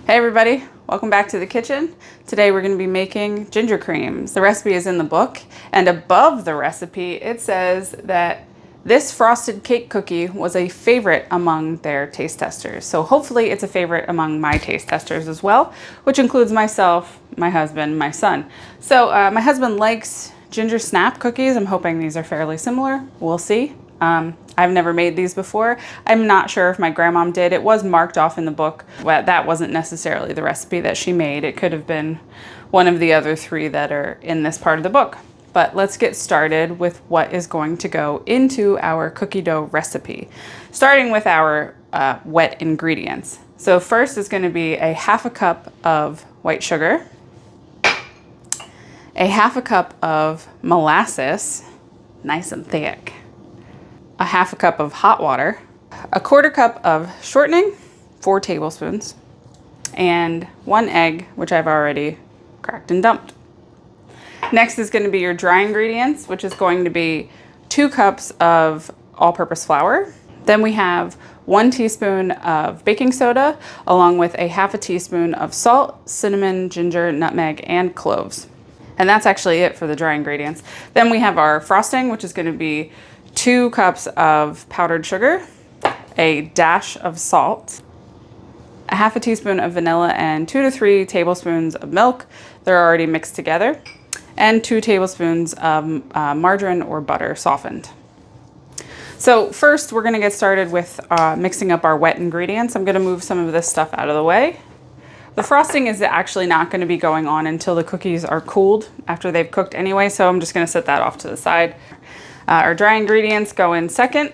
Hey everybody, welcome back to the kitchen. Today we're going to be making ginger creams. The recipe is in the book, and above the recipe it says that this frosted cake cookie was a favorite among their taste testers. So hopefully it's a favorite among my taste testers as well, which includes myself, my husband, my son. So my husband likes ginger snap cookies. I'm hoping these are fairly similar. We'll see. I've never made these before. I'm not sure if my grandmom did. It was marked off in the book, but that wasn't necessarily the recipe that she made. It could have been one of the other three that are in this part of the book. But let's get started with what is going to go into our cookie dough recipe, starting with our wet ingredients. So first is going to be a half a cup of white sugar, a half a cup of molasses, nice and thick, a half a cup of hot water, a quarter cup of shortening, 4 tablespoons, and 1 egg, which I've already cracked and dumped. Next is going to be your dry ingredients, which is going to be 2 cups of all-purpose flour. Then we have 1 teaspoon of baking soda, along with a half a teaspoon of salt, cinnamon, ginger, nutmeg, and cloves. And that's actually it for the dry ingredients. Then we have our frosting, which is going to be 2 cups of powdered sugar, a dash of salt, a half a teaspoon of vanilla, and 2 to 3 tablespoons of milk. They're already mixed together, and 2 tablespoons of margarine or butter softened. So first we're gonna get started with mixing up our wet ingredients. I'm gonna move some of this stuff out of the way. The frosting is actually not gonna be going on until the cookies are cooled after they've cooked anyway, so I'm just gonna set that off to the side. Our dry ingredients go in second.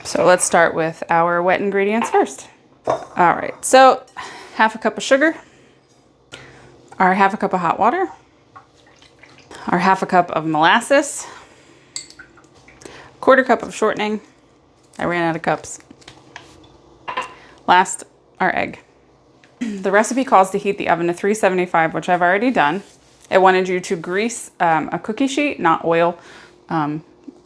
So let's start with our wet ingredients first. All right, so half a cup of sugar, our half a cup of hot water, our half a cup of molasses, quarter cup of shortening. I ran out of cups. Last, our egg. The recipe calls to heat the oven to 375, which I've already done. It wanted you to grease a cookie sheet, not oil.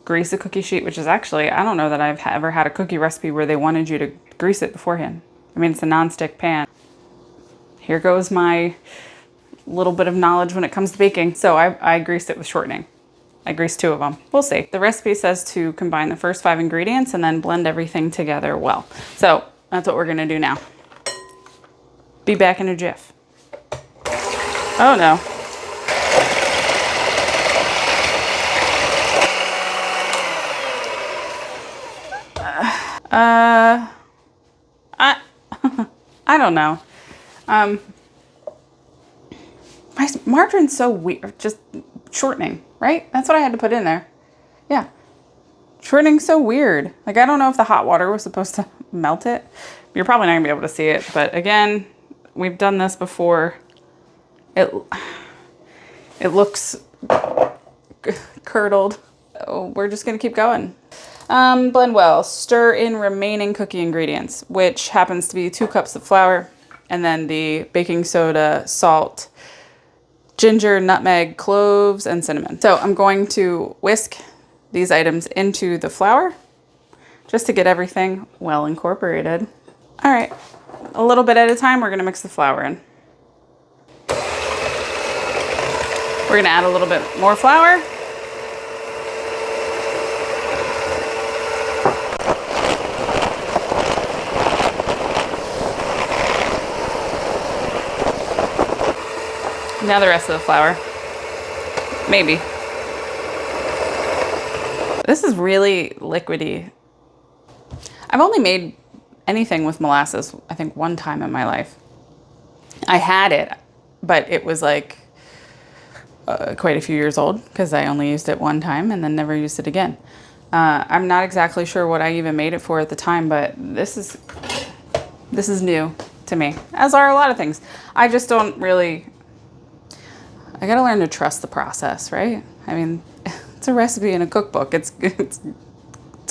Grease a cookie sheet, which is actually, I don't know that I've ever had a cookie recipe where they wanted you to grease it beforehand. I mean, it's a non-stick pan. Here goes my little bit of knowledge when it comes to baking. So I greased it with shortening. I greased 2 of them. We'll see. The recipe says to combine the first 5 ingredients and then blend everything together well. So that's what we're gonna do now. Be back in a jiff. Oh no. I don't know. My margarine's so weird. Just shortening, right? That's what I had to put in there. Yeah. Shortening's so weird. Like, I don't know if the hot water was supposed to melt it. You're probably not gonna be able to see it, but again, we've done this before. It looks curdled. Oh, we're just gonna keep going. Blend well. Stir in remaining cookie ingredients, which happens to be 2 cups of flour, and then the baking soda, salt, ginger, nutmeg, cloves, and cinnamon. So I'm going to whisk these items into the flour just to get everything well incorporated. All right, a little bit at a time, we're gonna mix the flour in. We're gonna add a little bit more flour. Now the rest of the flour. Maybe. This is really liquidy. I've only made anything with molasses, I think, 1 time in my life. I had it, but it was like quite a few years old because I only used it 1 time and then never used it again. I'm not exactly sure what I even made it for at the time, but this is new to me, as are a lot of things. I just don't really... I gotta learn to trust the process, right? I mean, it's a recipe in a cookbook. It's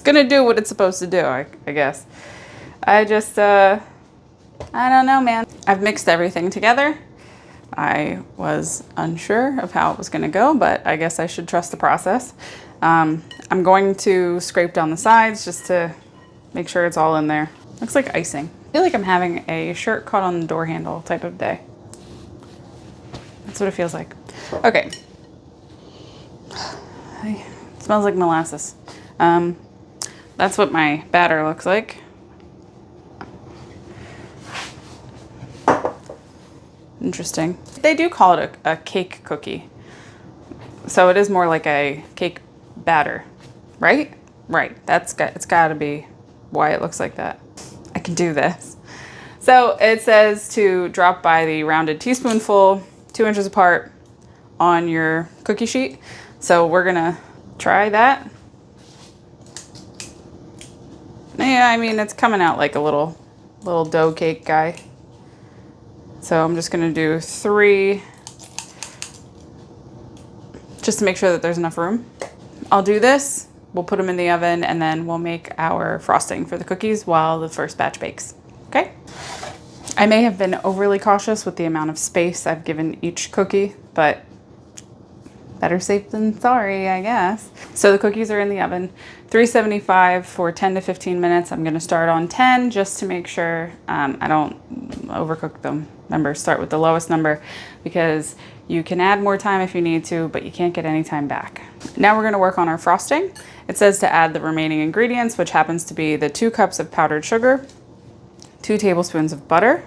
gonna do what it's supposed to do, I guess. I just, I don't know, man. I've mixed everything together. I was unsure of how it was gonna go, but I guess I should trust the process. I'm going to scrape down the sides just to make sure it's all in there. Looks like icing. feel like I'm having a shirt caught on the door handle type of day. That's what it feels like. Okay. It smells like molasses. That's what my batter looks like. Interesting. They do call it a cake cookie. So it is more like a cake batter, right? Right, it's gotta be why it looks like that. I can do this. So it says to drop by the rounded teaspoonful, 2 inches apart on your cookie sheet. So we're gonna try that. Yeah, I mean, it's coming out like a little dough cake guy. So I'm just gonna do 3, just to make sure that there's enough room. I'll do this, we'll put them in the oven, and then we'll make our frosting for the cookies while the first batch bakes, okay? I may have been overly cautious with the amount of space I've given each cookie, but better safe than sorry, I guess. So the cookies are in the oven, 375 for 10 to 15 minutes. I'm gonna start on 10 just to make sure I don't overcook them. Remember, start with the lowest number because you can add more time if you need to, but you can't get any time back. Now we're gonna work on our frosting. It says to add the remaining ingredients, which happens to be the 2 cups of powdered sugar, 2 tablespoons of butter,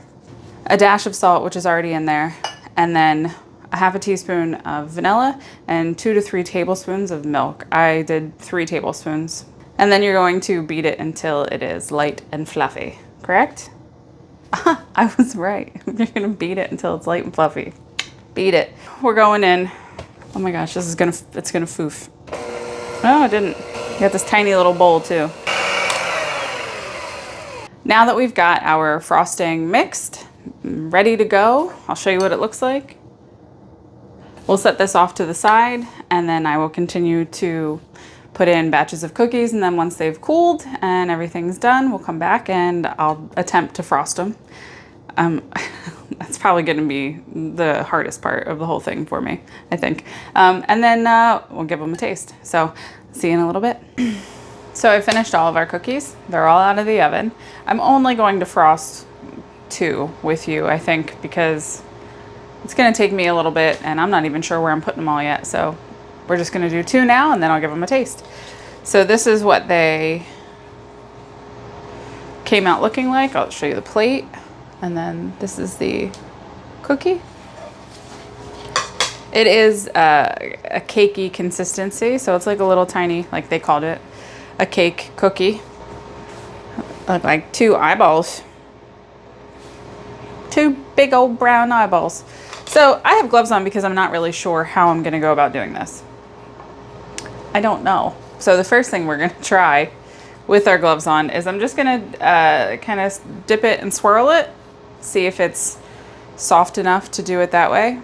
a dash of salt, which is already in there, and then a half a teaspoon of vanilla and 2 to 3 tablespoons of milk. I did 3 tablespoons. And then you're going to beat it until it is light and fluffy, correct? I was right. You're gonna beat it until it's light and fluffy. Beat it. We're going in. Oh my gosh, it's gonna foof. Oh, it didn't. You got this tiny little bowl too. Now that we've got our frosting mixed, ready to go, I'll show you what it looks like. We'll set this off to the side, and then I will continue to put in batches of cookies, and then once they've cooled and everything's done, we'll come back and I'll attempt to frost them. That's probably gonna be the hardest part of the whole thing for me, I think. And then we'll give them a taste. So see you in a little bit. So I finished all of our cookies. They're all out of the oven. I'm only going to frost 2 with you, I think, because it's gonna take me a little bit and I'm not even sure where I'm putting them all yet. So we're just gonna do 2 now and then I'll give them a taste. So this is what they came out looking like. I'll show you the plate. And then this is the cookie. It is a cakey consistency. So it's like a little tiny, like they called it, a cake cookie. Look like 2 eyeballs. 2 big old brown eyeballs. So I have gloves on because I'm not really sure how I'm gonna go about doing this. I don't know. So the first thing we're gonna try with our gloves on is I'm just gonna kind of dip it and swirl it, see if it's soft enough to do it that way.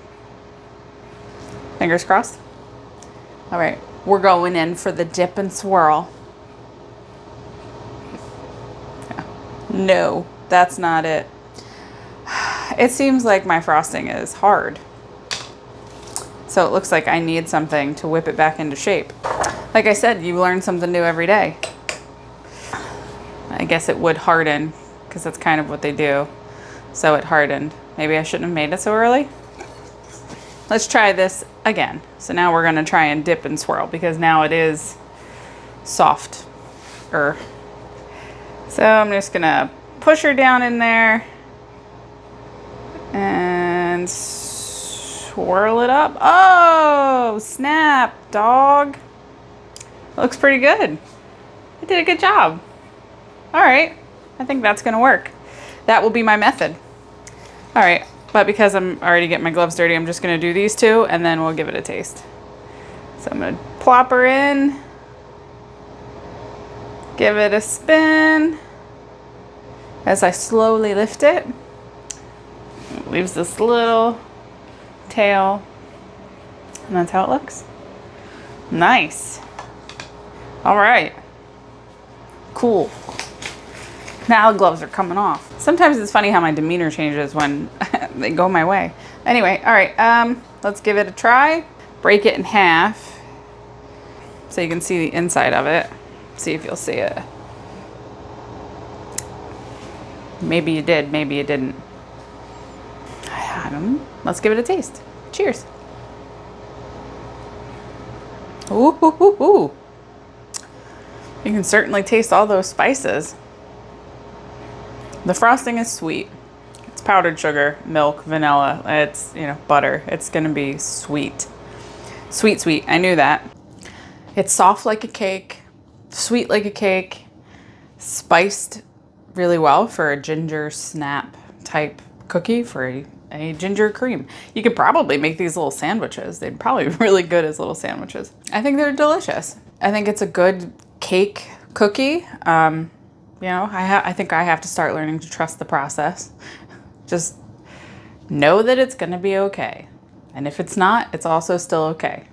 Fingers crossed. All right, we're going in for the dip and swirl. No, that's not it. It seems like my frosting is hard. So it looks like I need something to whip it back into shape. Like I said, you learn something new every day. I guess it would harden because that's kind of what they do. So it hardened. Maybe I shouldn't have made it so early. Let's try this again. So now we're gonna try and dip and swirl because now it is softer. So I'm just gonna push her down in there and swirl it up. Oh, snap, dog. Looks pretty good. I did a good job. All right, I think that's gonna work. That will be my method. All right, but because I'm already getting my gloves dirty, I'm just gonna do these 2 and then we'll give it a taste. So I'm gonna plop her in, give it a spin as I slowly lift it. It leaves this little tail, and that's how it looks. Nice. All right, cool. Now the gloves are coming off. Sometimes it's funny how my demeanor changes when they go my way. Anyway, all right, let's give it a try. Break it in half so you can see the inside of it. See if you'll see it. Maybe you did, maybe you didn't. I don't know. Let's give it a taste. Cheers. Ooh, ooh, ooh, ooh. You can certainly taste all those spices. The frosting is sweet. It's powdered sugar, milk, vanilla. It's, you know, butter. It's gonna be sweet. Sweet, sweet. I knew that. It's soft like a cake, sweet like a cake, spiced really well for a ginger snap type cookie, for a ginger cream. You could probably make these little sandwiches. They'd probably be really good as little sandwiches. I think they're delicious. I think it's a good cake cookie. You know, I think I have to start learning to trust the process. Just know that it's gonna be okay. And if it's not, it's also still okay.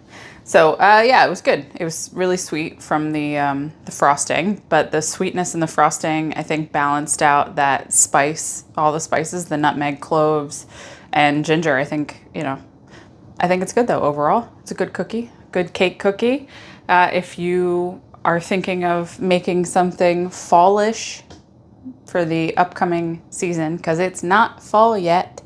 So yeah, it was good. It was really sweet from the frosting, but the sweetness in the frosting, I think, balanced out that spice, all the spices, the nutmeg, cloves, and ginger. I think, you know, I think it's good though overall. It's a good cookie, good cake cookie. If you are thinking of making something fallish for the upcoming season, because it's not fall yet,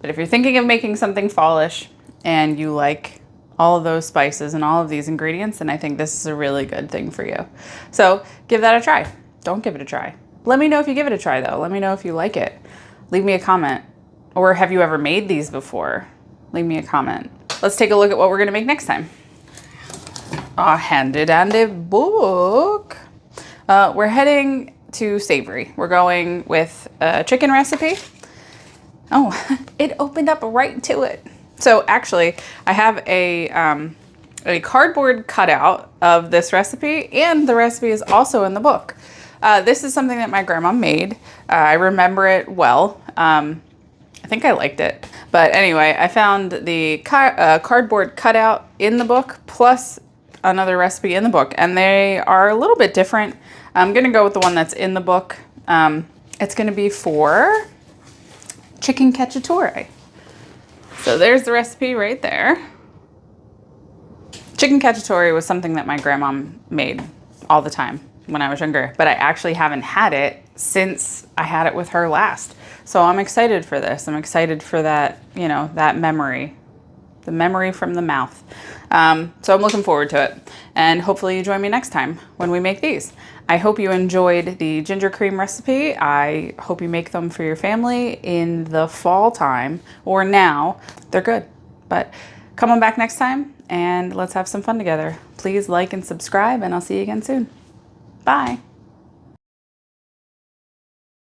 but if you're thinking of making something fallish and you like all of those spices and all of these ingredients, then I think this is a really good thing for you. So give that a try. Don't give it a try. Let me know if you give it a try though. Let me know if you like it. Leave me a comment. Or have you ever made these before? Leave me a comment. Let's take a look at what we're gonna make next time. A handy dandy book. We're heading to savory. We're going with a chicken recipe. Oh, it opened up right to it. So actually, I have a cardboard cutout of this recipe, and the recipe is also in the book. This is something that my grandma made. I remember it well. I think I liked it. But anyway, I found the cardboard cutout in the book, plus another recipe in the book, and they are a little bit different. I'm gonna go with the one that's in the book. It's gonna be for chicken cacciatore. So there's the recipe right there. Chicken cacciatore was something that my grandma made all the time when I was younger, but I actually haven't had it since I had it with her last. So I'm excited for this. I'm excited for that, you know, that memory, the memory from the mouth. So I'm looking forward to it. And hopefully you join me next time when we make these. I hope you enjoyed the ginger cream recipe. I hope you make them for your family in the fall time or now. They're good. But come on back next time and let's have some fun together. Please like and subscribe, and I'll see you again soon. Bye.